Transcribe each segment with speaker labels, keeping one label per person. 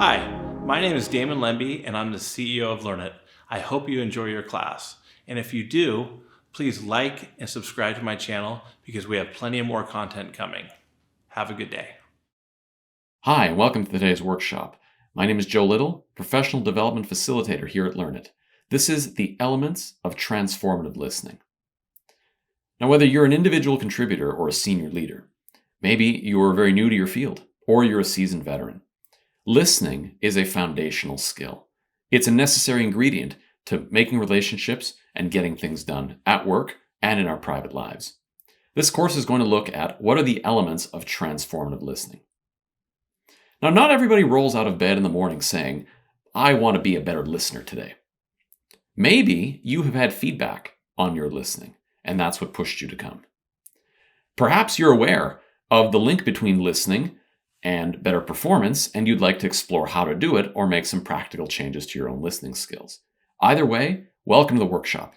Speaker 1: Hi, my name is Damon Lembi, and I'm the CEO of Learnit. I hope you enjoy your class. And if you do, please like and subscribe to my channel because we have plenty of more content coming. Have a good day.
Speaker 2: Hi, and welcome to today's workshop. My name is Joe Little, Professional Development Facilitator here at Learnit. This is the elements of transformative listening. Now, whether you're an individual contributor or a senior leader, maybe you're very new to your field, or you're a seasoned veteran, listening is a foundational skill. It's a necessary ingredient to making relationships and getting things done at work and in our private lives. This course is going to look at what are the elements of transformative listening. Now, not everybody rolls out of bed in the morning saying, I want to be a better listener today. Maybe you have had feedback on your listening, and that's what pushed you to come. Perhaps you're aware of the link between listening and better performance, and you'd like to explore how to do it or make some practical changes to your own listening skills. Either way, welcome to the workshop.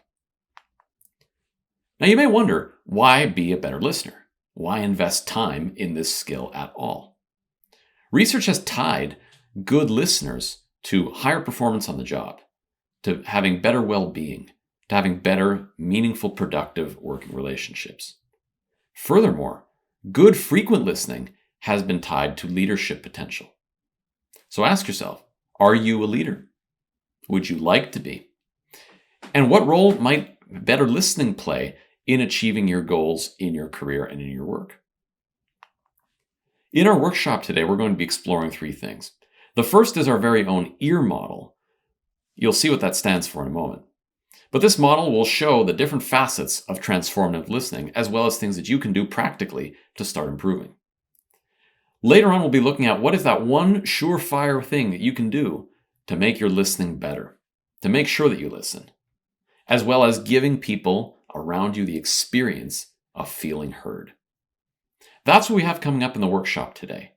Speaker 2: Now, you may wonder, why be a better listener? Why invest time in this skill at all? Research has tied good listeners to higher performance on the job, to having better well-being, to having better, meaningful, productive working relationships. Furthermore, good frequent listening has been tied to leadership potential. So ask yourself, are you a leader? Would you like to be? And what role might better listening play in achieving your goals in your career and in your work? In our workshop today, we're going to be exploring three things. The first is our very own EAR model. You'll see what that stands for in a moment. But this model will show the different facets of transformative listening, as well as things that you can do practically to start improving. Later on, we'll be looking at what is that one surefire thing that you can do to make your listening better, to make sure that you listen, as well as giving people around you the experience of feeling heard. That's what we have coming up in the workshop today.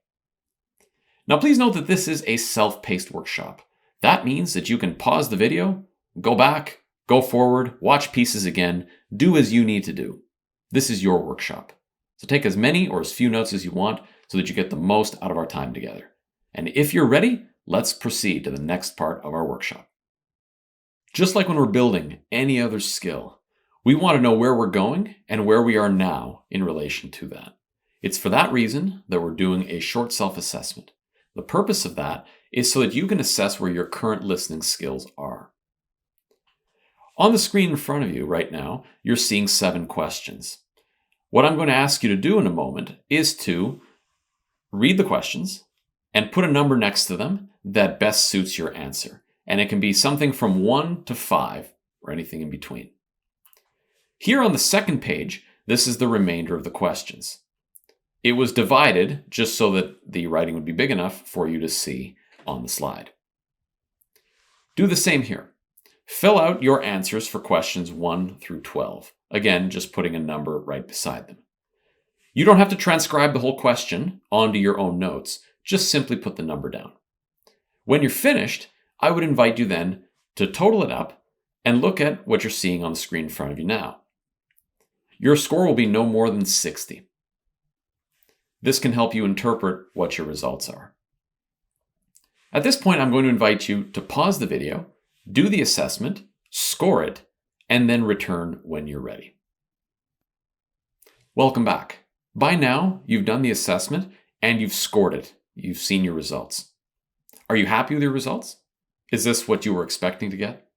Speaker 2: Now, please note that this is a self-paced workshop. That means that you can pause the video, go back, go forward, watch pieces again, do as you need to do. This is your workshop. So take as many or as few notes as you want so that you get the most out of our time together. And if you're ready, let's proceed to the next part of our workshop. Just like when we're building any other skill, we want to know where we're going and where we are now in relation to that. It's for that reason that we're doing a short self-assessment. The purpose of that is so that you can assess where your current listening skills are. On the screen in front of you right now, you're seeing 7 questions. What I'm going to ask you to do in a moment is to read the questions and put a number next to them that best suits your answer. And it can be something from 1 to 5 or anything in between. Here on the second page, this is the remainder of the questions. It was divided just so that the writing would be big enough for you to see on the slide. Do the same here. Fill out your answers for questions 1 through 12. Again, just putting a number right beside them. You don't have to transcribe the whole question onto your own notes. Just simply put the number down. When you're finished, I would invite you then to total it up and look at what you're seeing on the screen in front of you now. Your score will be no more than 60. This can help you interpret what your results are. At this point, I'm going to invite you to pause the video, do the assessment, score it, and then return when you're ready. Welcome back. By now, you've done the assessment and you've scored it. You've seen your results. Are you happy with your results? Is this what you were expecting to get?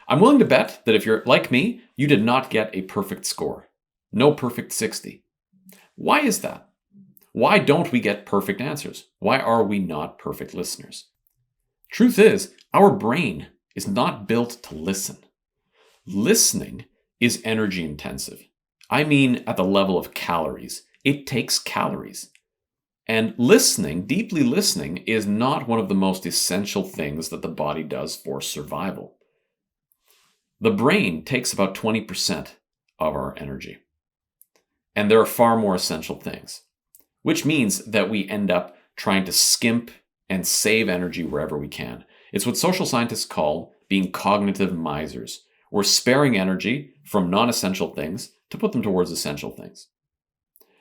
Speaker 2: I'm willing to bet that if you're like me, you did not get a perfect score. No perfect 60. Why is that? Why don't we get perfect answers? Why are we not perfect listeners? Truth is, our brain is not built to listen. Listening is energy intensive. I mean at the level of calories. It takes calories. And listening, deeply listening, is not one of the most essential things that the body does for survival. The brain takes about 20% of our energy. And there are far more essential things, which means that we end up trying to skimp and save energy wherever we can. It's what social scientists call being cognitive misers. We're sparing energy from non-essential things to put them towards essential things.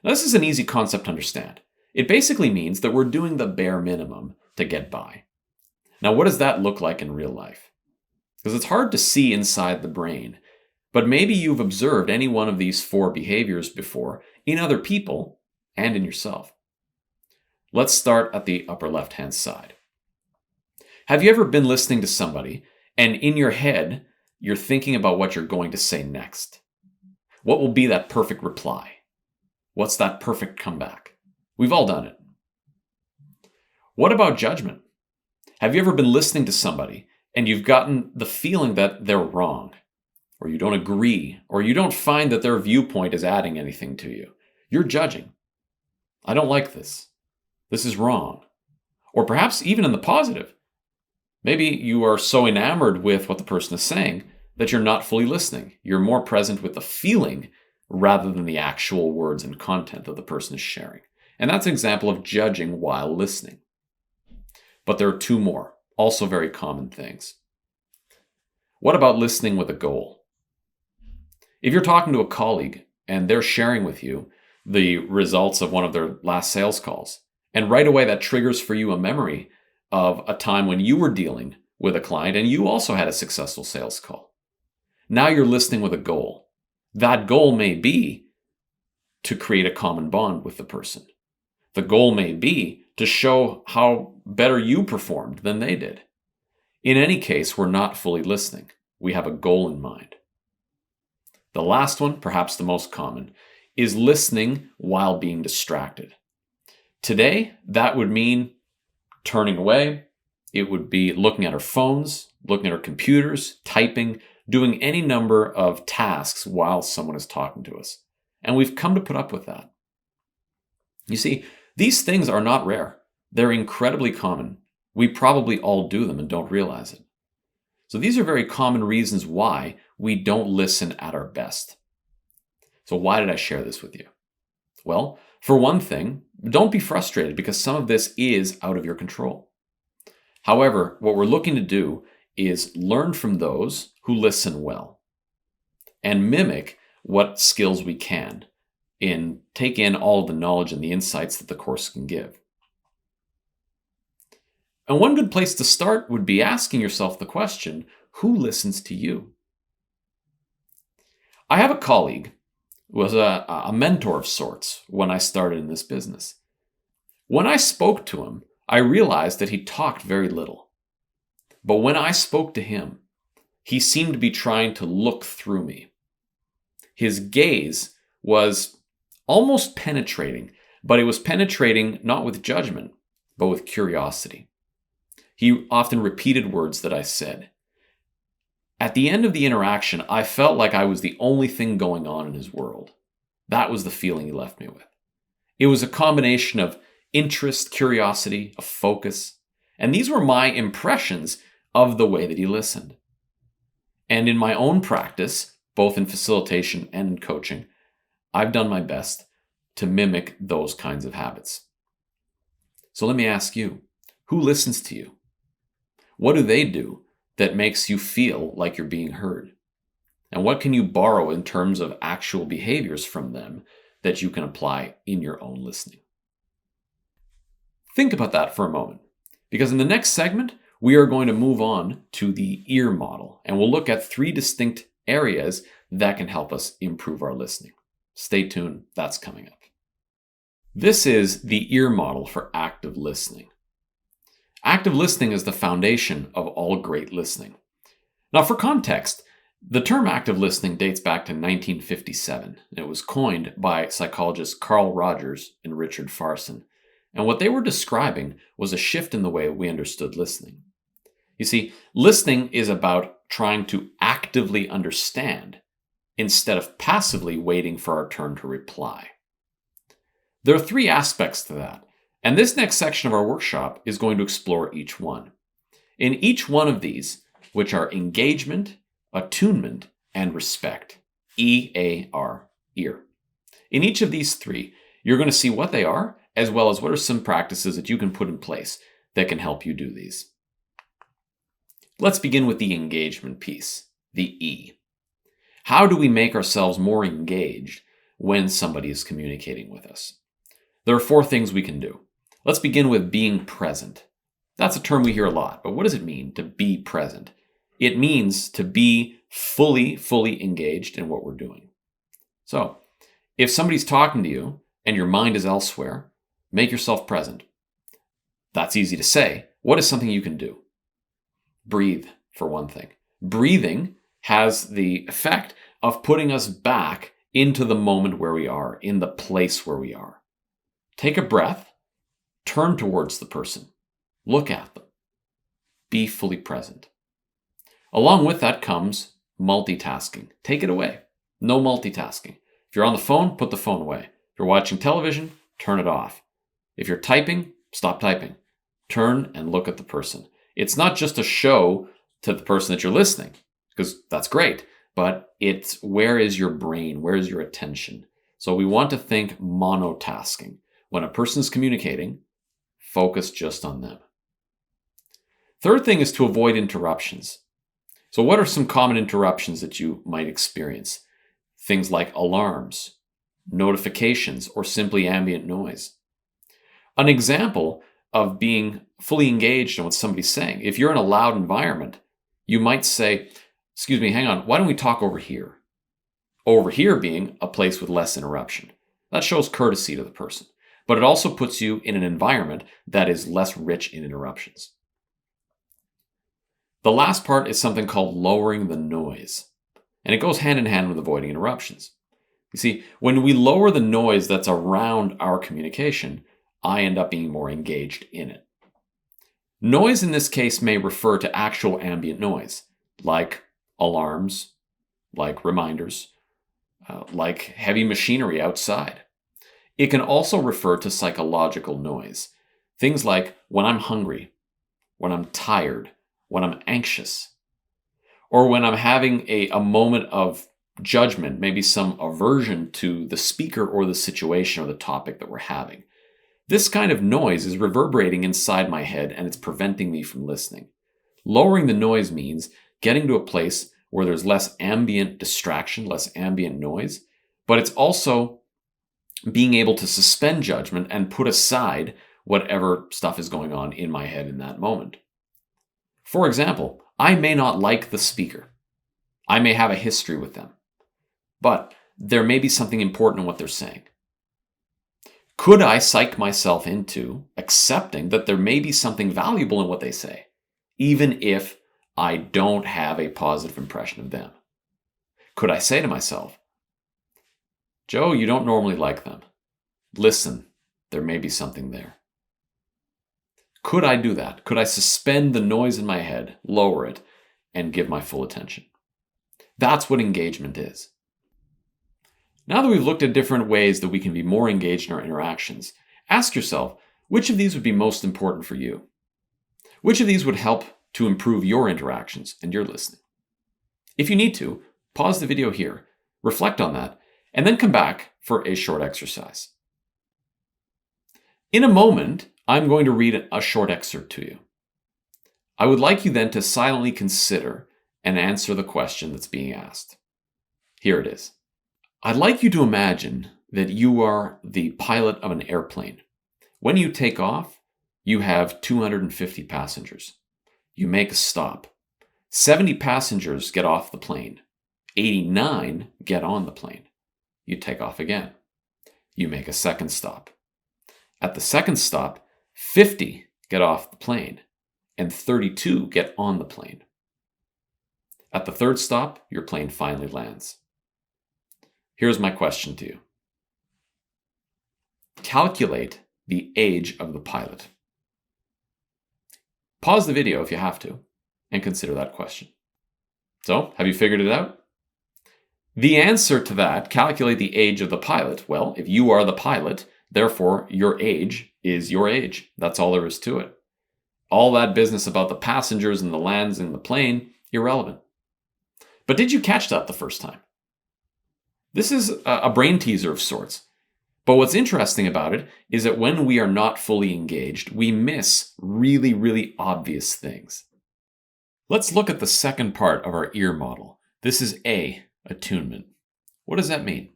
Speaker 2: Now, this is an easy concept to understand. It basically means that we're doing the bare minimum to get by. Now, what does that look like in real life? Because it's hard to see inside the brain, but maybe you've observed any one of these 4 behaviors before in other people and in yourself. Let's start at the upper left-hand side. Have you ever been listening to somebody and in your head, you're thinking about what you're going to say next? What will be that perfect reply? What's that perfect comeback? We've all done it. What about judgment? Have you ever been listening to somebody and you've gotten the feeling that they're wrong, or you don't agree, or you don't find that their viewpoint is adding anything to you? You're judging. I don't like this. This is wrong. Or perhaps even in the positive. Maybe you are so enamored with what the person is saying that you're not fully listening. You're more present with the feeling rather than the actual words and content that the person is sharing. And that's an example of judging while listening. But there are 2 more, also very common things. What about listening with a goal? If you're talking to a colleague and they're sharing with you the results of one of their last sales calls, and right away that triggers for you a memory of a time when you were dealing with a client and you also had a successful sales call. Now you're listening with a goal. That goal may be to create a common bond with the person. The goal may be to show how better you performed than they did. In any case, we're not fully listening. We have a goal in mind. The last one, perhaps the most common, is listening while being distracted. Today, that would mean turning away. It would be looking at our phones, looking at our computers, typing, doing any number of tasks while someone is talking to us. And we've come to put up with that. You see, these things are not rare. They're incredibly common. We probably all do them and don't realize it. So these are very common reasons why we don't listen at our best. So why did I share this with you? Well, for one thing, don't be frustrated because some of this is out of your control. However, what we're looking to do is learn from those who listen well and mimic what skills we can and take in all of the knowledge and the insights that the course can give. And one good place to start would be asking yourself the question, who listens to you? I have a colleague who was a mentor of sorts when I started in this business. When I spoke to him, I realized that he talked very little. But when I spoke to him, he seemed to be trying to look through me. His gaze was almost penetrating, but it was penetrating not with judgment, but with curiosity. He often repeated words that I said. At the end of the interaction, I felt like I was the only thing going on in his world. That was the feeling he left me with. It was a combination of interest, curiosity, of focus, and these were my impressions of the way that he listened. And in my own practice, both in facilitation and in coaching, I've done my best to mimic those kinds of habits. So let me ask you, who listens to you? What do they do that makes you feel like you're being heard? And what can you borrow in terms of actual behaviors from them that you can apply in your own listening? Think about that for a moment, because in the next segment, we are going to move on to the ear model, and we'll look at 3 distinct areas that can help us improve our listening. Stay tuned, that's coming up. This is the ear model for active listening. Active listening is the foundation of all great listening. Now, for context, the term active listening dates back to 1957. It was coined by psychologists Carl Rogers and Richard Farson. And what they were describing was a shift in the way we understood listening. You see, listening is about trying to actively understand instead of passively waiting for our turn to reply. There are 3 aspects to that. And this next section of our workshop is going to explore each one. In each one of these, which are engagement, attunement, and respect, EAR, ear. In each of these 3, you're going to see what they are, as well as what are some practices that you can put in place that can help you do these. Let's begin with the engagement piece, the E. How do we make ourselves more engaged when somebody is communicating with us? There are 4 things we can do. Let's begin with being present. That's a term we hear a lot, but what does it mean to be present? It means to be fully engaged in what we're doing. So, if somebody's talking to you and your mind is elsewhere, make yourself present. That's easy to say. What is something you can do? Breathe, for one thing. Breathing has the effect of putting us back into the moment where we are, in the place where we are. Take a breath, turn towards the person, look at them, be fully present. Along with that comes multitasking. Take it away. No multitasking. If you're on the phone, put the phone away. If you're watching television, turn it off. If you're typing, stop typing. Turn and look at the person. It's not just a show to the person that you're listening, because that's great, but it's where is your brain? Where is your attention? So we want to think monotasking. When a person's communicating, focus just on them. Third thing is to avoid interruptions. So what are some common interruptions that you might experience? Things like alarms, notifications, or simply ambient noise. An example of being fully engaged in what somebody's saying. If you're in a loud environment, you might say, excuse me, hang on, why don't we talk over here? Over here being a place with less interruption. That shows courtesy to the person, but it also puts you in an environment that is less rich in interruptions. The last part is something called lowering the noise, and it goes hand in hand with avoiding interruptions. You see, when we lower the noise that's around our communication, I end up being more engaged in it. Noise in this case may refer to actual ambient noise, like alarms, like reminders, like heavy machinery outside. It can also refer to psychological noise, things like when I'm hungry, when I'm tired, when I'm anxious, or when I'm having a moment of judgment, maybe some aversion to the speaker or the situation or the topic that we're having. This kind of noise is reverberating inside my head and it's preventing me from listening. Lowering the noise means getting to a place where there's less ambient distraction, less ambient noise, but it's also being able to suspend judgment and put aside whatever stuff is going on in my head in that moment. For example, I may not like the speaker. I may have a history with them, but there may be something important in what they're saying. Could I psych myself into accepting that there may be something valuable in what they say, even if I don't have a positive impression of them? Could I say to myself, Joe, you don't normally like them. Listen, there may be something there. Could I do that? Could I suspend the noise in my head, lower it, and give my full attention? That's what engagement is. Now that we've looked at different ways that we can be more engaged in our interactions, ask yourself, which of these would be most important for you? Which of these would help to improve your interactions and your listening? If you need to, pause the video here, reflect on that, and then come back for a short exercise. In a moment, I'm going to read a short excerpt to you. I would like you then to silently consider and answer the question that's being asked. Here it is. I'd like you to imagine that you are the pilot of an airplane. When you take off, you have 250 passengers. You make a stop. 70 passengers get off the plane. 89 get on the plane. You take off again. You make a second stop. At the second stop, 50 get off the plane and 32 get on the plane. At the third stop, your plane finally lands. Here's my question to you. Calculate the age of the pilot. Pause the video if you have to, and consider that question. So, have you figured it out? The answer to that, calculate the age of the pilot. Well, if you are the pilot, therefore your age is your age. That's all there is to it. All that business about the passengers and the lands in the plane, irrelevant. But did you catch that the first time? This is a brain teaser of sorts. But what's interesting about it is that when we are not fully engaged, we miss really, really obvious things. Let's look at the second part of our ear model. This is A, attunement. What does that mean?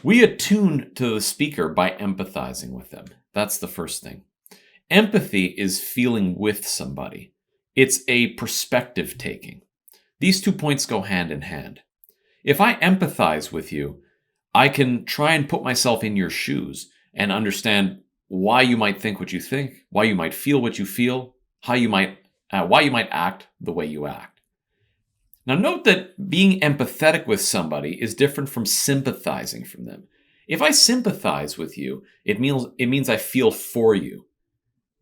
Speaker 2: We attune to the speaker by empathizing with them. That's the first thing. Empathy is feeling with somebody. It's a perspective taking. These 2 points go hand in hand. If I empathize with you, I can try and put myself in your shoes and understand why you might think what you think, why you might feel what you feel, why you might act the way you act. Now note that being empathetic with somebody is different from sympathizing from them. If I sympathize with you, it means I feel for you.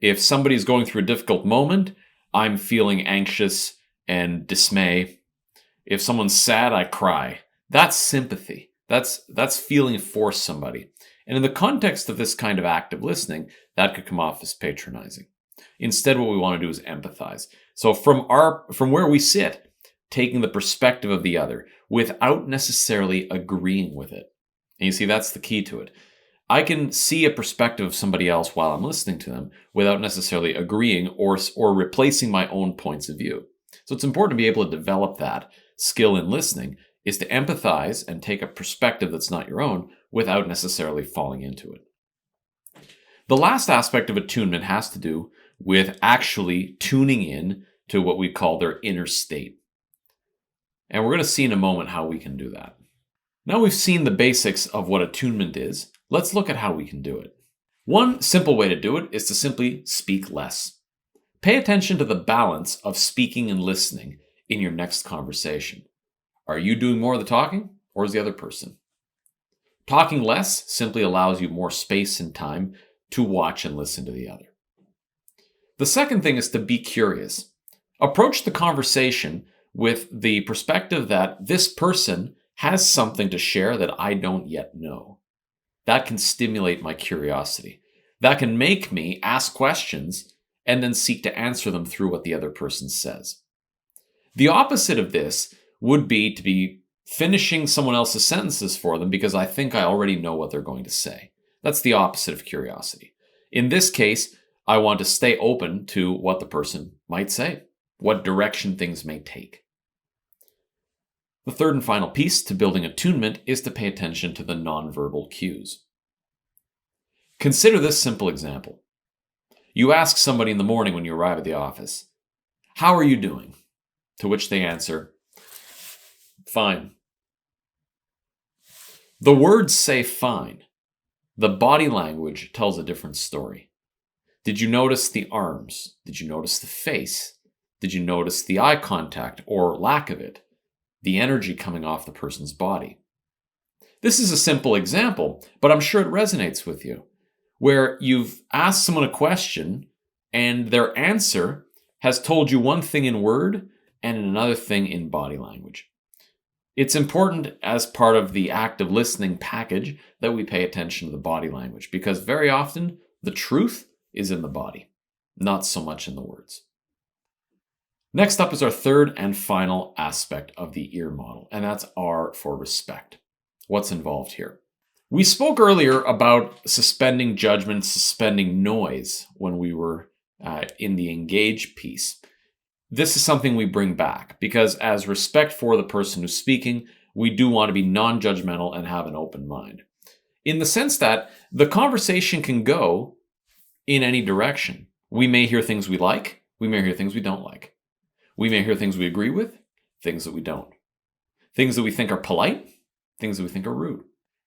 Speaker 2: If somebody's going through a difficult moment, I'm feeling anxious and dismay. If someone's sad, I cry. That's sympathy. That's feeling for somebody. And in the context of this kind of active listening, that could come off as patronizing. Instead, what we want to do is empathize. So from where we sit, taking the perspective of the other without necessarily agreeing with it. And you see, that's the key to it. I can see a perspective of somebody else while I'm listening to them without necessarily agreeing or replacing my own points of view. So it's important to be able to develop that skill in listening, is to empathize and take a perspective that's not your own without necessarily falling into it. The last aspect of attunement has to do with actually tuning in to what we call their inner state. And we're going to see in a moment how we can do that. Now we've seen the basics of what attunement is, let's look at how we can do it. One simple way to do it is to simply speak less. Pay attention to the balance of speaking and listening in your next conversation. Are you doing more of the talking, or is the other person? Talking less simply allows you more space and time to watch and listen to the other. The second thing is to be curious. Approach the conversation with the perspective that this person has something to share that I don't yet know. That can stimulate my curiosity. That can make me ask questions and then seek to answer them through what the other person says. The opposite of this would be to be finishing someone else's sentences for them because I think I already know what they're going to say. That's the opposite of curiosity. In this case, I want to stay open to what the person might say, what direction things may take. The third and final piece to building attunement is to pay attention to the nonverbal cues. Consider this simple example. You ask somebody in the morning when you arrive at the office, "How are you doing?" To which they answer, "Fine." The words say fine. The body language tells a different story. Did you notice the arms? Did you notice the face? Did you notice the eye contact or lack of it? The energy coming off the person's body. This is a simple example, but I'm sure it resonates with you, where you've asked someone a question and their answer has told you one thing in word and another thing in body language. It's important as part of the active listening package that we pay attention to the body language, because very often the truth is in the body, not so much in the words. Next up is our third and final aspect of the ear model, and that's R for respect. What's involved here? We spoke earlier about suspending judgment, suspending noise when we were in the engage piece. This is something we bring back because as respect for the person who's speaking, we do want to be non-judgmental and have an open mind. In the sense that the conversation can go in any direction. We may hear things we like, we may hear things we don't like. We may hear things we agree with, things that we don't. Things that we think are polite, things that we think are rude.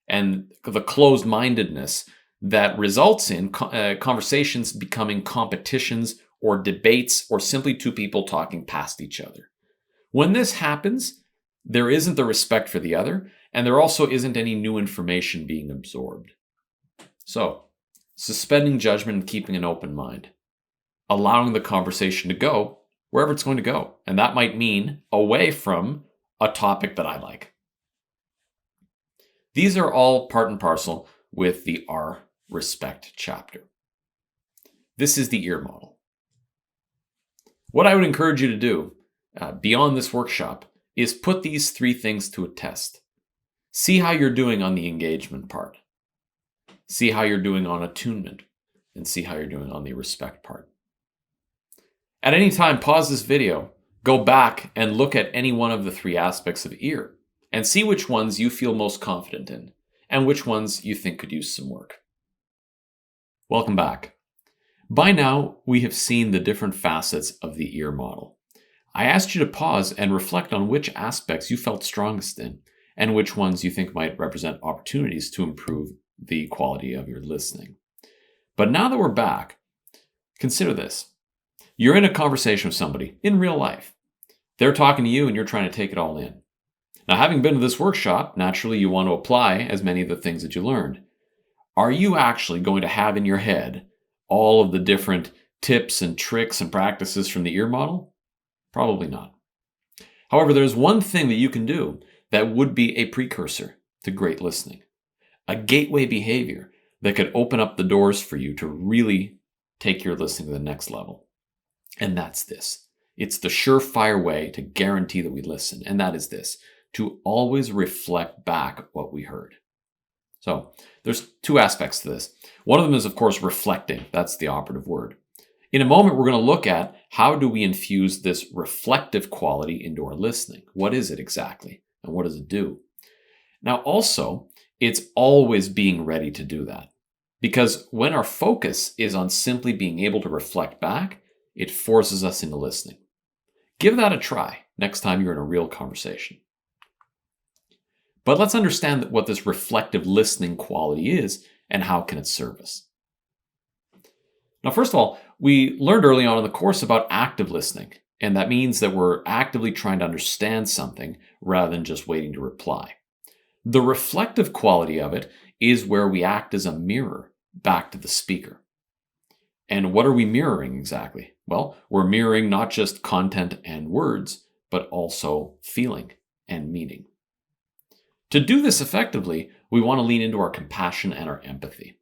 Speaker 2: And the closed-mindedness that results in conversations becoming competitions or debates or simply two people talking past each other. When this happens, there isn't the respect for the other, and there also isn't any new information being absorbed. So, suspending judgment and keeping an open mind. Allowing the conversation to go wherever it's going to go. And that might mean away from a topic that I like. These are all part and parcel with the R respect chapter. This is the ear model. What I would encourage you to do beyond this workshop is put these three things to a test. See how you're doing on the engagement part. See how you're doing on attunement. And see how you're doing on the respect part. At any time, pause this video, go back and look at any one of the three aspects of ear and see which ones you feel most confident in and which ones you think could use some work. Welcome back. By now, we have seen the different facets of the ear model. I asked you to pause and reflect on which aspects you felt strongest in and which ones you think might represent opportunities to improve the quality of your listening. But now that we're back, consider this. You're in a conversation with somebody in real life. They're talking to you and you're trying to take it all in. Now, having been to this workshop, naturally you want to apply as many of the things that you learned. Are you actually going to have in your head all of the different tips and tricks and practices from the ear model? Probably not. However, there's one thing that you can do that would be a precursor to great listening, a gateway behavior that could open up the doors for you to really take your listening to the next level. And that's this. It's the surefire way to guarantee that we listen. And that is this, to always reflect back what we heard. So there's two aspects to this. One of them is, of course, reflecting. That's the operative word. In a moment, we're going to look at how do we infuse this reflective quality into our listening? What is it exactly? And what does it do? Now, also, it's always being ready to do that. Because when our focus is on simply being able to reflect back, it forces us into listening. Give that a try next time you're in a real conversation. But let's understand what this reflective listening quality is and how can it serve us. Now, first of all, we learned early on in the course about active listening, and that means that we're actively trying to understand something rather than just waiting to reply. The reflective quality of it is where we act as a mirror back to the speaker. And what are we mirroring exactly? Well, we're mirroring not just content and words, but also feeling and meaning. To do this effectively, we want to lean into our compassion and our empathy.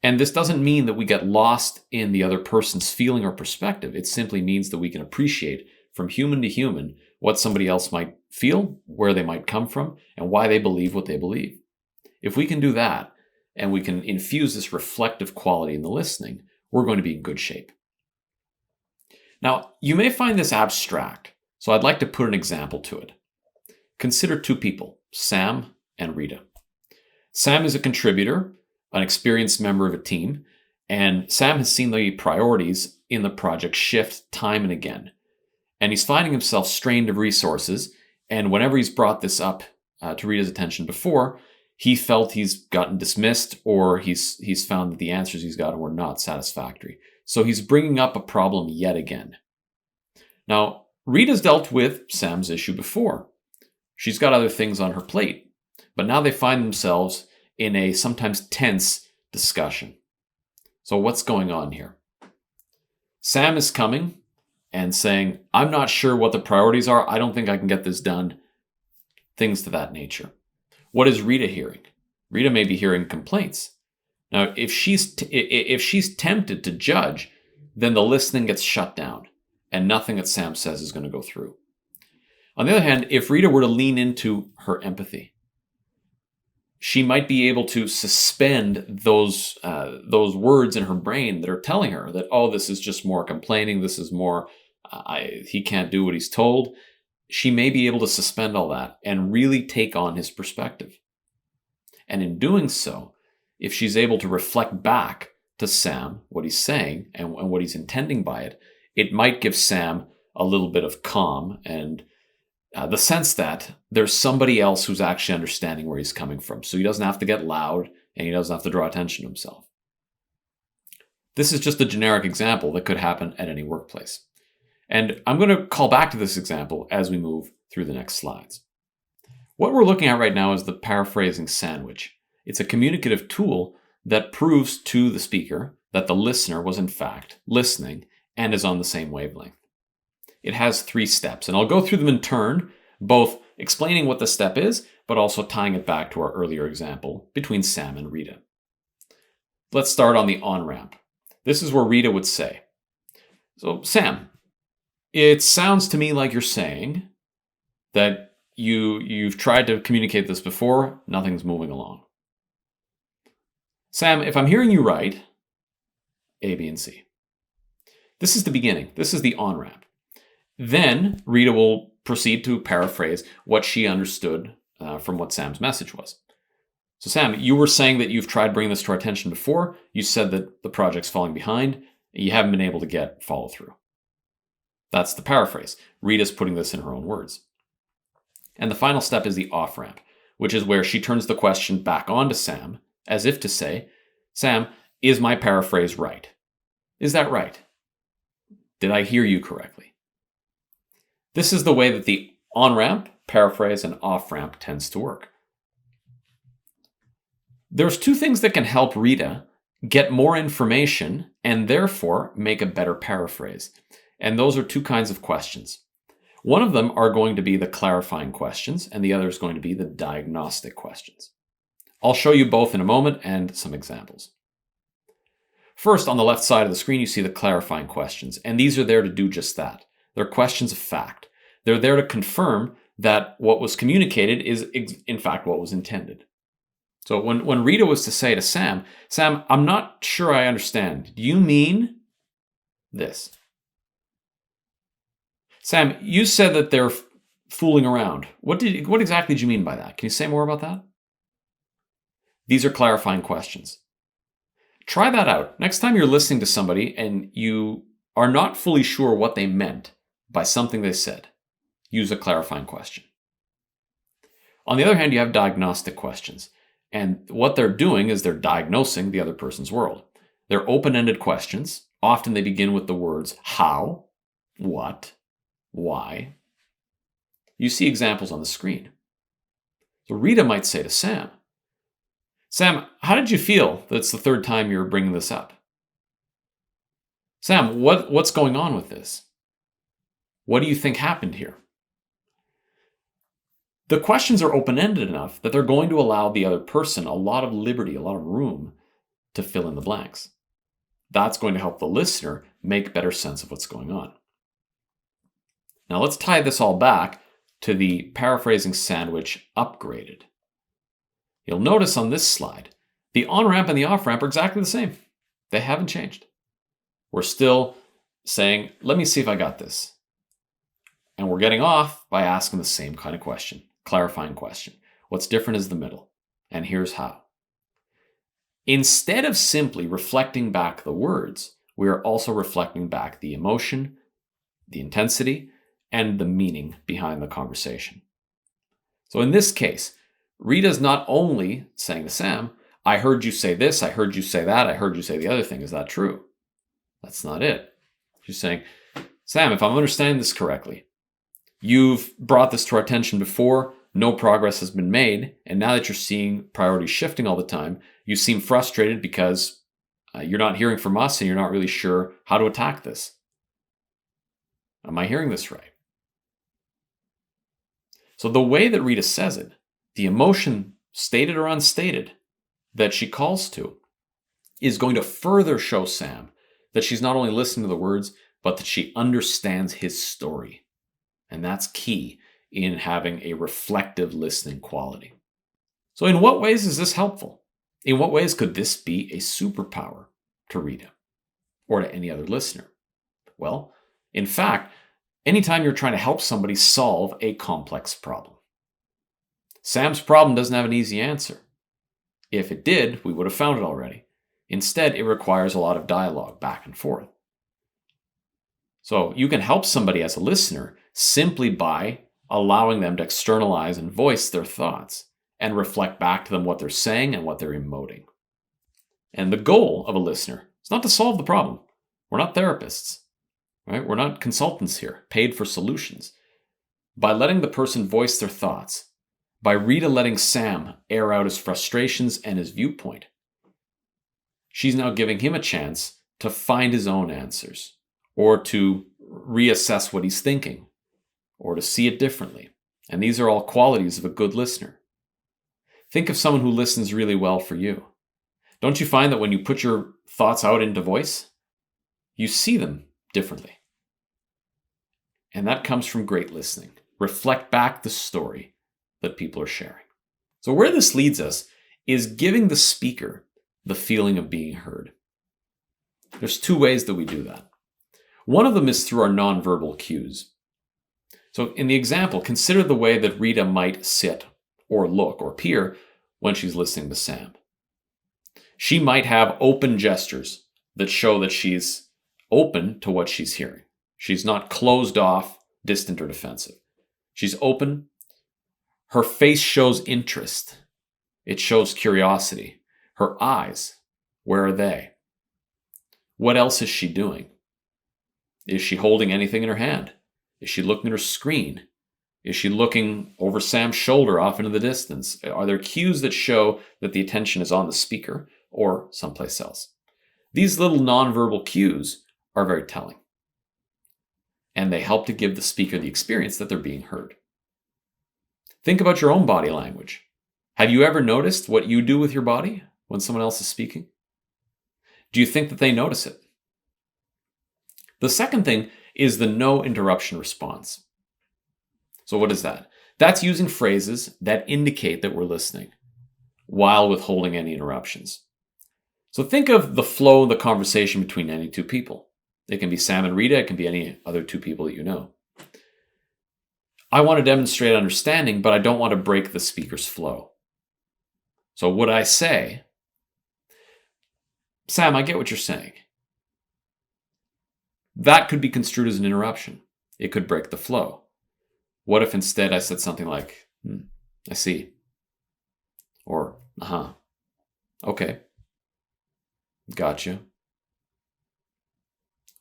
Speaker 2: And this doesn't mean that we get lost in the other person's feeling or perspective. It simply means that we can appreciate from human to human what somebody else might feel, where they might come from, and why they believe what they believe. If we can do that, and we can infuse this reflective quality in the listening, we're going to be in good shape. Now, you may find this abstract, so I'd like to put an example to it. Consider two people, Sam and Rita. Sam is a contributor, an experienced member of a team, and Sam has seen the priorities in the project shift time and again. And he's finding himself strained of resources, and whenever he's brought this up to Rita's attention before, he felt he's gotten dismissed or he's found that the answers he's gotten were not satisfactory. So he's bringing up a problem yet again. Now, Rita's dealt with Sam's issue before. She's got other things on her plate, but now they find themselves in a sometimes tense discussion. So what's going on here? Sam is coming and saying, I'm not sure what the priorities are. I don't think I can get this done. Things to that nature. What is Rita hearing? Rita may be hearing complaints. Now, if she's tempted to judge, then the listening gets shut down and nothing that Sam says is going to go through. On the other hand, if Rita were to lean into her empathy, she might be able to suspend those words in her brain that are telling her that, oh, this is just more complaining. This is more, he can't do what he's told. She may be able to suspend all that and really take on his perspective. And in doing so, if she's able to reflect back to Sam what he's saying and what he's intending by it, it might give Sam a little bit of calm and the sense that there's somebody else who's actually understanding where he's coming from. So he doesn't have to get loud and he doesn't have to draw attention to himself. This is just a generic example that could happen at any workplace. And I'm going to call back to this example as we move through the next slides. What we're looking at right now is the paraphrasing sandwich. It's a communicative tool that proves to the speaker that the listener was in fact listening and is on the same wavelength. It has 3 steps, and I'll go through them in turn, both explaining what the step is, but also tying it back to our earlier example between Sam and Rita. Let's start on the on-ramp. This is where Rita would say, so Sam, it sounds to me like you're saying that you've tried to communicate this before, nothing's moving along. Sam, if I'm hearing you right, A, B, and C. This is the beginning. This is the on-ramp. Then Rita will proceed to paraphrase what she understood from what Sam's message was. So Sam, you were saying that you've tried bringing this to our attention before. You said that the project's falling behind. You haven't been able to get follow through. That's the paraphrase. Rita's putting this in her own words. And the final step is the off-ramp, which is where she turns the question back on to Sam, as if to say, Sam, is my paraphrase right? Is that right? Did I hear you correctly? This is the way that the on-ramp, paraphrase, and off-ramp tends to work. There's two things that can help Rita get more information and therefore make a better paraphrase. And those are two kinds of questions. One of them are going to be the clarifying questions, and the other is going to be the diagnostic questions. I'll show you both in a moment and some examples. First, on the left side of the screen, you see the clarifying questions, and these are there to do just that. They're questions of fact. They're there to confirm that what was communicated is in fact what was intended. So when Rita was to say to Sam, Sam, I'm not sure I understand. Do you mean this? Sam, you said that they're fooling around. What exactly did you mean by that? Can you say more about that? These are clarifying questions. Try that out. Next time you're listening to somebody and you are not fully sure what they meant by something they said, use a clarifying question. On the other hand, you have diagnostic questions. And what they're doing is they're diagnosing the other person's world. They're open-ended questions. Often they begin with the words how, what, why. You see examples on the screen. So Rita might say to Sam, Sam, how did you feel that it's the third time you're bringing this up? Sam, what's going on with this? What do you think happened here? The questions are open-ended enough that they're going to allow the other person a lot of liberty, a lot of room to fill in the blanks. That's going to help the listener make better sense of what's going on. Now let's tie this all back to the paraphrasing sandwich upgraded. You'll notice on this slide, the on-ramp and the off-ramp are exactly the same. They haven't changed. We're still saying, let me see if I got this. And we're getting off by asking the same kind of question, clarifying question. What's different is the middle, and here's how. Instead of simply reflecting back the words, we are also reflecting back the emotion, the intensity, and the meaning behind the conversation. So in this case, Rita's not only saying to Sam, I heard you say this, I heard you say that, I heard you say the other thing. Is that true? That's not it. She's saying, Sam, if I'm understanding this correctly, you've brought this to our attention before, no progress has been made, and now that you're seeing priorities shifting all the time, you seem frustrated because you're not hearing from us and you're not really sure how to attack this. Am I hearing this right? So the way that Rita says it, the emotion, stated or unstated, that she calls to, is going to further show Sam that she's not only listening to the words, but that she understands his story. And that's key in having a reflective listening quality. So in what ways is this helpful? In what ways could this be a superpower to Rita or to any other listener? Well, in fact, anytime you're trying to help somebody solve a complex problem. Sam's problem doesn't have an easy answer. If it did, we would have found it already. Instead, it requires a lot of dialogue back and forth. So you can help somebody as a listener simply by allowing them to externalize and voice their thoughts and reflect back to them what they're saying and what they're emoting. And the goal of a listener is not to solve the problem. We're not therapists, right? We're not consultants here, paid for solutions. By letting the person voice their thoughts, by Rita letting Sam air out his frustrations and his viewpoint, she's now giving him a chance to find his own answers or to reassess what he's thinking or to see it differently. And these are all qualities of a good listener. Think of someone who listens really well for you. Don't you find that when you put your thoughts out into voice, you see them differently? And that comes from great listening. Reflect back the story that people are sharing. So where this leads us is giving the speaker the feeling of being heard. There's two ways that we do that. One of them is through our nonverbal cues. So in the example, consider the way that Rita might sit or look or peer when she's listening to Sam. She might have open gestures that show that she's open to what she's hearing. She's not closed off, distant, or defensive. She's open. Her face shows interest. It shows curiosity. Her eyes, where are they? What else is she doing? Is she holding anything in her hand? Is she looking at her screen? Is she looking over Sam's shoulder off into the distance? Are there cues that show that the attention is on the speaker or someplace else? These little nonverbal cues are very telling, and they help to give the speaker the experience that they're being heard. Think about your own body language. Have you ever noticed what you do with your body when someone else is speaking? Do you think that they notice it? The second thing is the no interruption response. So what is that? That's using phrases that indicate that we're listening while withholding any interruptions. So think of the flow of the conversation between any two people. It can be Sam and Rita. It can be any other two people that you know. I want to demonstrate understanding, but I don't want to break the speaker's flow. So would I say, Sam, I get what you're saying. That could be construed as an interruption. It could break the flow. What if instead I said something like, I see. Or, okay. Gotcha.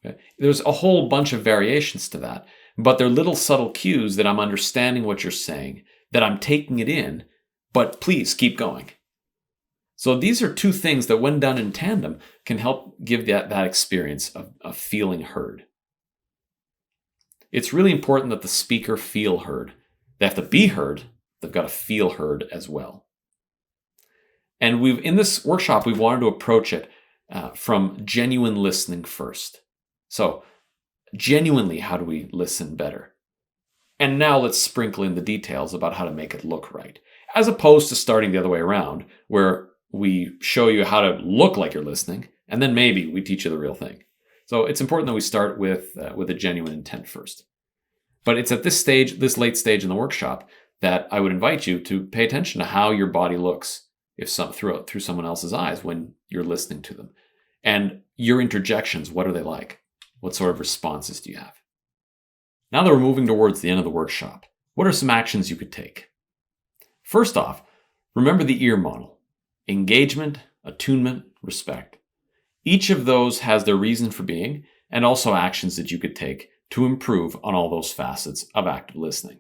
Speaker 2: Okay. There's a whole bunch of variations to that, but they're little subtle cues that I'm understanding what you're saying, that I'm taking it in, but please keep going. So these are two things that when done in tandem can help give that experience of feeling heard. It's really important that the speaker feel heard. They have to be heard. They've got to feel heard as well. And in this workshop, we wanted to approach it from genuine listening first. So genuinely, how do we listen better? And now let's sprinkle in the details about how to make it look right, as opposed to starting the other way around, where we show you how to look like you're listening, and then maybe we teach you the real thing. So it's important that we start with a genuine intent first. But it's at this stage, this late stage in the workshop, that I would invite you to pay attention to how your body looks through someone else's eyes when you're listening to them. And your interjections, what are they like? What sort of responses do you have? Now that we're moving towards the end of the workshop, what are some actions you could take? First off, remember the ear model: engagement, attunement, respect. Each of those has their reason for being, and also actions that you could take to improve on all those facets of active listening.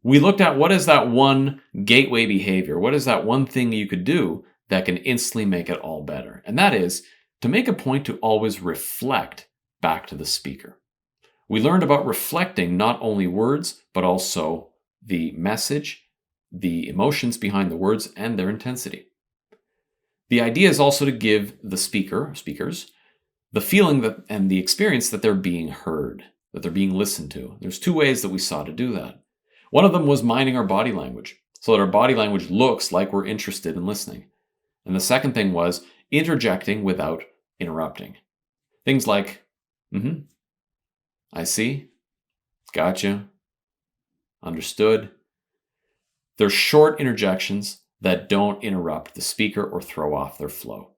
Speaker 2: We looked at what is that one gateway behavior, what is that one thing you could do that can instantly make it all better, and that is to make a point to always reflect back to the speaker. We learned about reflecting not only words, but also the message, the emotions behind the words, and their intensity. The idea is also to give the speakers, the feeling that and the experience that they're being heard, that they're being listened to. There's two ways that we saw to do that. One of them was minding our body language, so that our body language looks like we're interested in listening. And the second thing was interjecting without interrupting. Things like, I see, gotcha, understood. They're short interjections that don't interrupt the speaker or throw off their flow.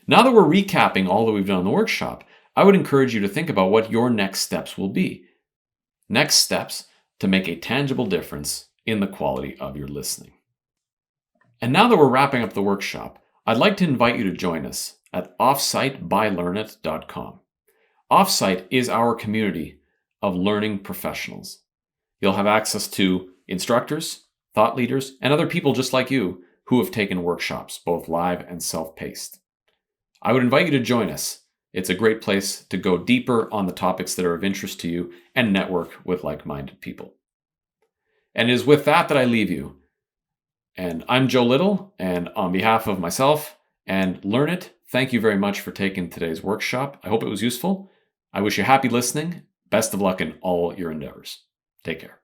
Speaker 2: Now that we're recapping all that we've done in the workshop, I would encourage you to think about what your next steps will be. Next steps to make a tangible difference in the quality of your listening. And now that we're wrapping up the workshop, I'd like to invite you to join us at offsitebylearnit.com. Offsite is our community of learning professionals. You'll have access to instructors, thought leaders, and other people just like you who have taken workshops, both live and self-paced. I would invite you to join us. It's a great place to go deeper on the topics that are of interest to you and network with like-minded people. And it is with that I leave you. And I'm Joe Little, and on behalf of myself and Learnit, thank you very much for taking today's workshop. I hope it was useful. I wish you happy listening. Best of luck in all your endeavors. Take care.